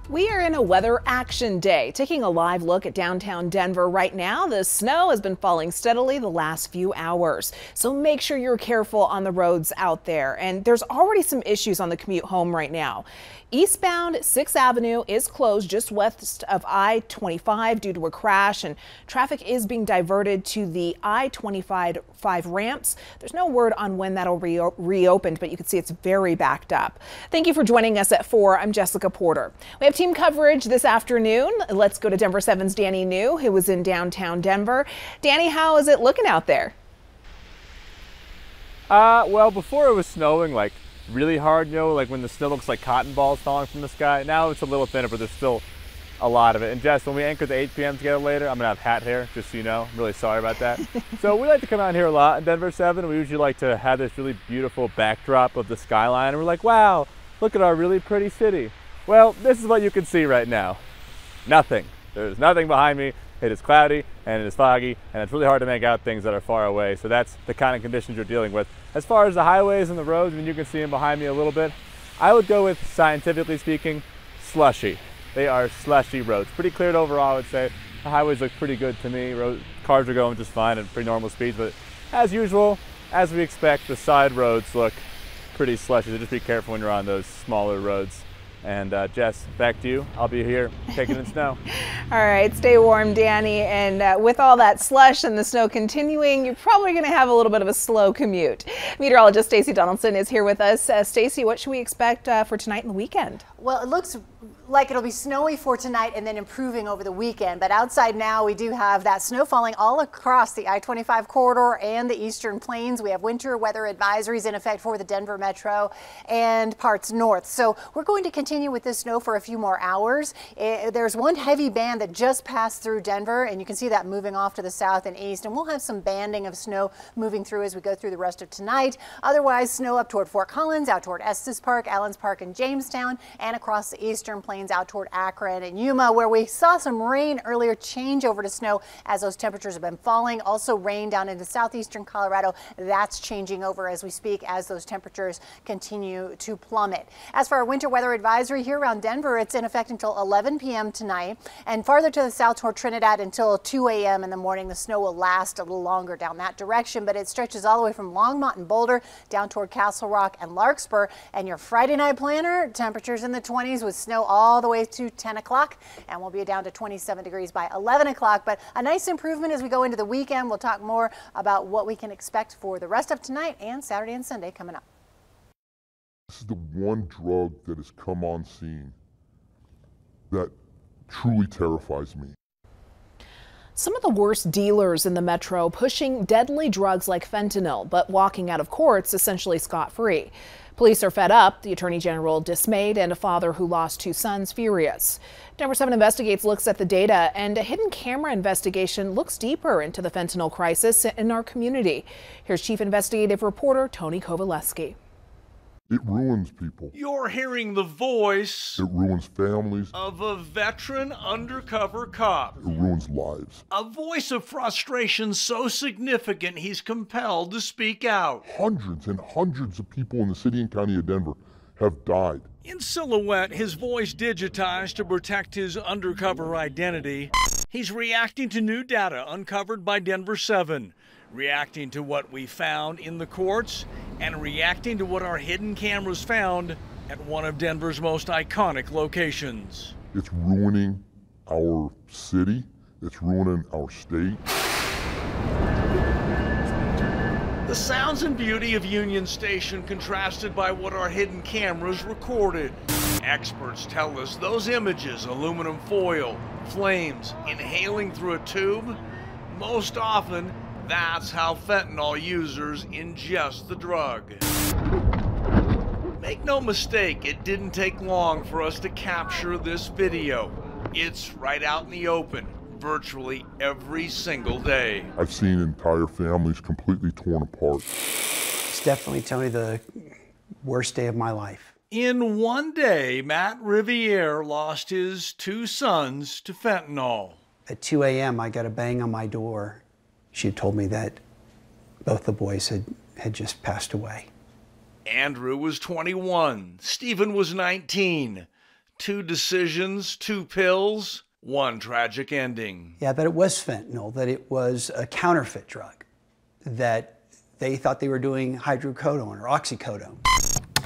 We are in a weather action day, taking a live look at downtown Denver right now. The snow has been falling steadily the last few hours, so make sure you're careful on the roads out there. And there's already some issues on the commute home right now. Eastbound 6th Avenue is closed just west of I-25 due to a crash, and traffic is being diverted to the I-25 ramps. There's no word on when that'll reopen, but you can see it's very backed up. Thank you for joining us at 4. I'm Jessica Porter. We have team coverage this afternoon. Let's go to Denver 7's Danny New, who was in downtown Denver. Danny, how is it looking out there? Well, before it was snowing like really hard, like when the snow looks like cotton balls falling from the sky. Now it's a little thinner, but there's still a lot of it. And Jess, when we anchor the 8 p.m. together later, I'm gonna have hat hair, just so you know. I'm really sorry about that. So we like to come out here a lot in Denver 7. We usually like to have this really beautiful backdrop of the skyline. And we're like, wow, look at our really pretty city. Well, this is what you can see right now. Nothing. There's nothing behind me. It is cloudy and it is foggy, and it's really hard to make out things that are far away. So that's the kind of conditions you're dealing with. As far as the highways and the roads, you can see them behind me a little bit. I would go with, scientifically speaking, slushy. They are slushy roads. Pretty cleared overall, I would say. The highways look pretty good to me. Cars are going just fine at pretty normal speeds, but as usual, as we expect, the side roads look pretty slushy. So just be careful when you're on those smaller roads. And Jess, back to you. I'll be here taking in snow. All right, stay warm, Danny. And with all that slush and the snow continuing, you're probably going to have a little bit of a slow commute. Meteorologist Stacey Donaldson is here with us. Stacey, what should we expect for tonight and the weekend? Well, it looks like it'll be snowy for tonight and then improving over the weekend. But outside now, we do have that snow falling all across the I-25 corridor and the eastern plains. We have winter weather advisories in effect for the Denver metro and parts north. So we're going to continue with this snow for a few more hours. There's one heavy band that just passed through Denver, and you can see that moving off to the south and east. And we'll have some banding of snow moving through as we go through the rest of tonight. Otherwise, snow up toward Fort Collins, out toward Estes Park, Allens Park, and Jamestown, and across the eastern plains out toward Akron and Yuma, where we saw some rain earlier change over to snow as those temperatures have been falling. Also rain down into southeastern Colorado. That's changing over as we speak as those temperatures continue to plummet. As for our winter weather advisory here around Denver, it's in effect until 11 p.m. tonight, and farther to the south toward Trinidad until 2 a.m. in the morning. The snow will last a little longer down that direction, but it stretches all the way from Longmont and Boulder down toward Castle Rock and Larkspur. And your Friday night planner, temperatures in the 20s with snow all the way to 10 o'clock, and we'll be down to 27 degrees by 11 o'clock. But a nice improvement as we go into the weekend. We'll talk more about what we can expect for the rest of tonight and Saturday and Sunday coming up. This is the one drug that has come on scene that truly terrifies me. Some of the worst dealers in the metro pushing deadly drugs like fentanyl, but walking out of courts essentially scot-free. Police are fed up, the Attorney General dismayed, and a father who lost 2 sons furious. Denver 7 Investigates looks at the data, and a hidden camera investigation looks deeper into the fentanyl crisis in our community. Here's Chief Investigative Reporter Tony Kovaleski. It ruins people. You're hearing the voice. It ruins families. Of a veteran undercover cop. It ruins lives. A voice of frustration so significant he's compelled to speak out. Hundreds and hundreds of people in the city and county of Denver have died. In silhouette, his voice digitized to protect his undercover identity. He's reacting to new data uncovered by Denver 7. Reacting to what we found in the courts and reacting to what our hidden cameras found at one of Denver's most iconic locations. It's ruining our city. It's ruining our state. The sounds and beauty of Union Station contrasted by what our hidden cameras recorded. Experts tell us those images, aluminum foil, flames, inhaling through a tube, most often that's how fentanyl users ingest the drug. Make no mistake, it didn't take long for us to capture this video. It's right out in the open, virtually every single day. I've seen entire families completely torn apart. It's definitely, Tony, the worst day of my life. In one day, Matt Riviere lost his 2 sons to fentanyl. At 2 a.m., I got a bang on my door. She had told me that both the boys had just passed away. Andrew was 21. Stephen was 19. 2 decisions, 2 pills, 1 tragic ending. Yeah, that it was fentanyl, that it was a counterfeit drug, that they thought they were doing hydrocodone or oxycodone.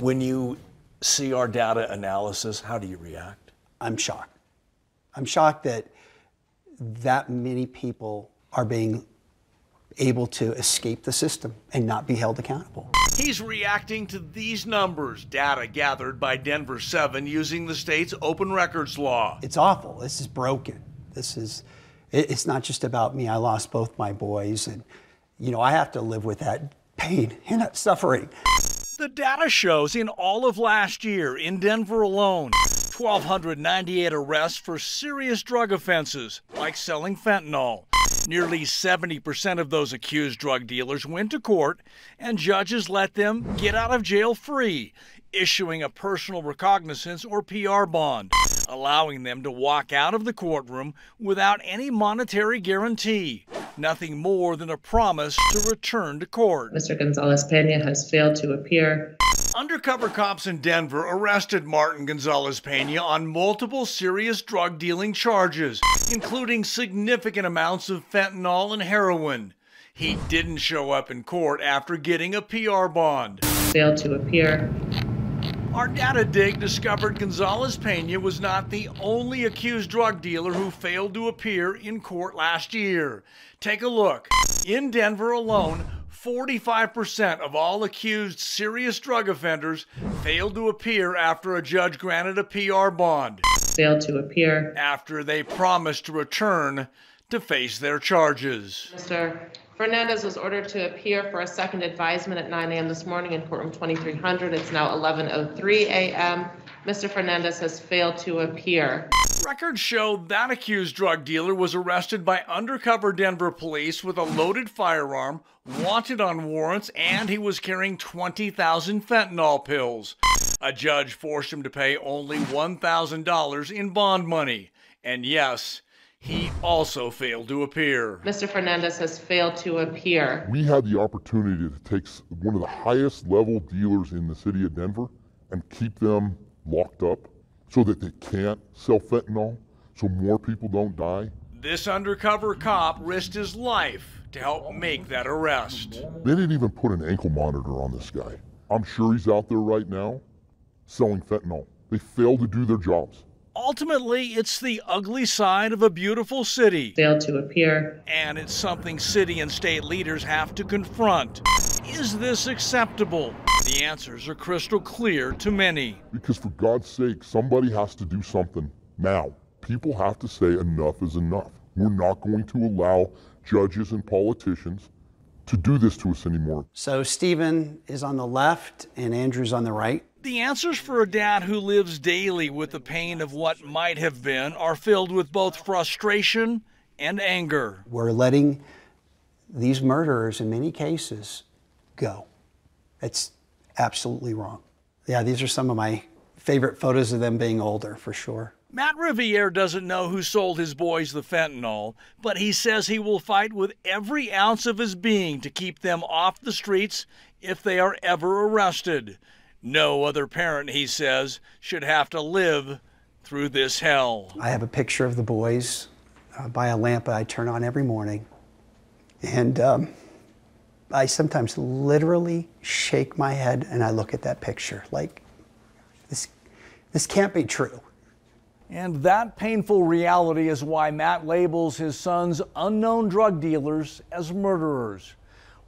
When you see our data analysis, how do you react? I'm shocked. I'm shocked that many people are being able to escape the system and not be held accountable. He's reacting to these numbers, data gathered by Denver 7 using the state's open records law. It's awful. This is broken. It's not just about me. I lost both my boys, and I have to live with that pain and that suffering. The data shows in all of last year in Denver alone, 1,298 arrests for serious drug offenses like selling fentanyl. Nearly 70% of those accused drug dealers went to court, and judges let them get out of jail free, issuing a personal recognizance or PR bond, allowing them to walk out of the courtroom without any monetary guarantee, nothing more than a promise to return to court. Mr. Gonzalez-Pena has failed to appear. Undercover cops in Denver arrested Martin Gonzalez-Pena on multiple serious drug dealing charges, including significant amounts of fentanyl and heroin. He didn't show up in court after getting a PR bond. Failed to appear. Our data dig discovered Gonzalez-Pena was not the only accused drug dealer who failed to appear in court last year. Take a look. In Denver alone, 45% of all accused serious drug offenders failed to appear after a judge granted a PR bond. Failed to appear. After they promised to return to face their charges. Mr. Fernandez was ordered to appear for a second advisement at 9 a.m. this morning in courtroom 2300. It's now 11:03 a.m. Mr. Fernandez has failed to appear. Records show that accused drug dealer was arrested by undercover Denver police with a loaded firearm, wanted on warrants, and he was carrying 20,000 fentanyl pills. A judge forced him to pay only $1,000 in bond money. And yes, he also failed to appear. Mr. Fernandez has failed to appear. We had the opportunity to take one of the highest level dealers in the city of Denver and keep them locked up so that they can't sell fentanyl, so more people don't die. This undercover cop risked his life to help make that arrest. They didn't even put an ankle monitor on this guy. I'm sure he's out there right now selling fentanyl. They failed to do their jobs. Ultimately, it's the ugly side of a beautiful city. Failed to appear. And it's something city and state leaders have to confront. Is this acceptable? The answers are crystal clear to many. Because for God's sake, somebody has to do something now. People have to say enough is enough. We're not going to allow judges and politicians to do this to us anymore. So Stephen is on the left and Andrew's on the right. The answers for a dad who lives daily with the pain of what might have been are filled with both frustration and anger. We're letting these murderers, in many cases, go. It's absolutely wrong. Yeah, these are some of my favorite photos of them being older, for sure. Matt Riviere doesn't know who sold his boys the fentanyl, but he says he will fight with every ounce of his being to keep them off the streets if they are ever arrested. No other parent, he says, should have to live through this hell. I have a picture of the boys by a lamp that I turn on every morning. And I sometimes literally shake my head and I look at that picture like, this can't be true. And that painful reality is why Matt labels his son's unknown drug dealers as murderers.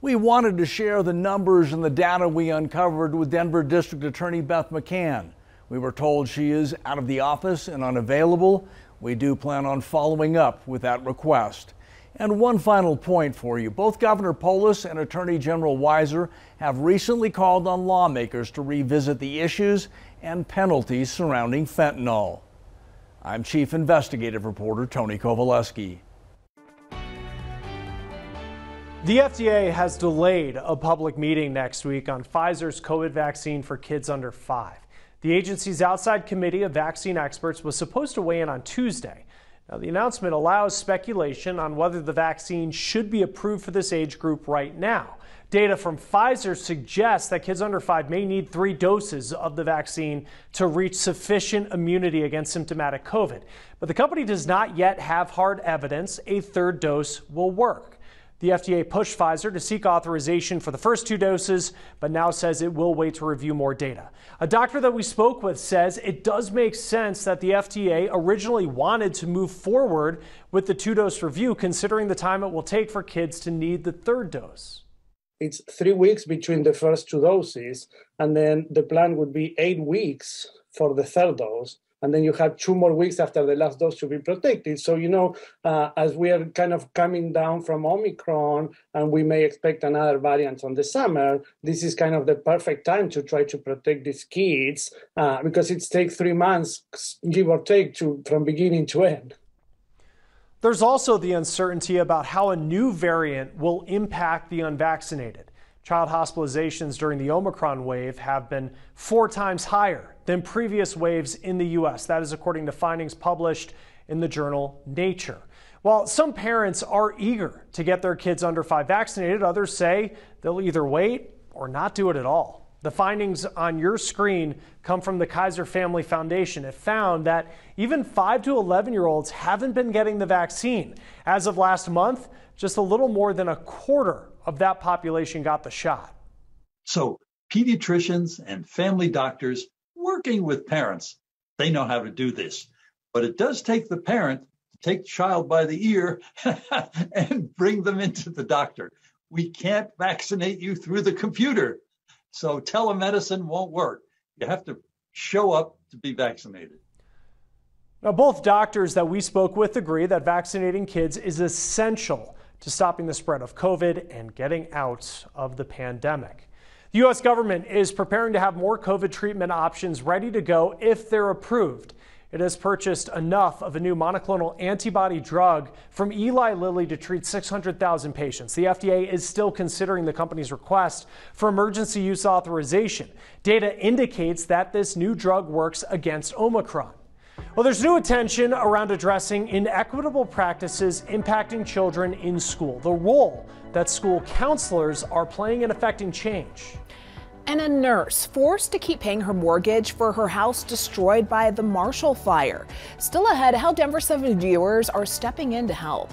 We wanted to share the numbers and the data we uncovered with Denver District Attorney Beth McCann. We were told she is out of the office and unavailable. We do plan on following up with that request. And one final point for you. Both Governor Polis and Attorney General Weiser have recently called on lawmakers to revisit the issues and penalties surrounding fentanyl. I'm Chief Investigative Reporter Tony Kovaleski. The FDA has delayed a public meeting next week on Pfizer's COVID vaccine for kids under 5. The agency's outside committee of vaccine experts was supposed to weigh in on Tuesday. Now, the announcement allows speculation on whether the vaccine should be approved for this age group right now. Data from Pfizer suggests that kids under 5 may need 3 doses of the vaccine to reach sufficient immunity against symptomatic COVID. But the company does not yet have hard evidence a 3rd dose will work. The FDA pushed Pfizer to seek authorization for the first 2 doses, but now says it will wait to review more data. A doctor that we spoke with says it does make sense that the FDA originally wanted to move forward with the 2-dose review, considering the time it will take for kids to need the 3rd dose. It's 3 weeks between the first 2 doses, and then the plan would be 8 weeks for the 3rd dose. And then you have 2 more weeks after the last dose to be protected. So, as we are kind of coming down from Omicron and we may expect another variant on the summer, this is kind of the perfect time to try to protect these kids because it takes 3 months, give or take, from beginning to end. There's also the uncertainty about how a new variant will impact the unvaccinated. Child hospitalizations during the Omicron wave have been 4 times higher than previous waves in the U.S. That is according to findings published in the journal Nature. While some parents are eager to get their kids under 5 vaccinated, others say they'll either wait or not do it at all. The findings on your screen come from the Kaiser Family Foundation. It found that even 5 to 11-year-olds haven't been getting the vaccine. As of last month, just a little more than a quarter of that population got the shot. So pediatricians and family doctors working with parents, they know how to do this. But it does take the parent to take the child by the ear and bring them into the doctor. We can't vaccinate you through the computer. So telemedicine won't work. You have to show up to be vaccinated. Now, both doctors that we spoke with agree that vaccinating kids is essential to stopping the spread of COVID and getting out of the pandemic. The U.S. government is preparing to have more COVID treatment options ready to go if they're approved. It has purchased enough of a new monoclonal antibody drug from Eli Lilly to treat 600,000 patients. The FDA is still considering the company's request for emergency use authorization. Data indicates that this new drug works against Omicron. Well, there's new attention around addressing inequitable practices impacting children in school, the role that school counselors are playing in affecting change. And a nurse forced to keep paying her mortgage for her house destroyed by the Marshall Fire. Still ahead, how Denver 7 viewers are stepping in to help.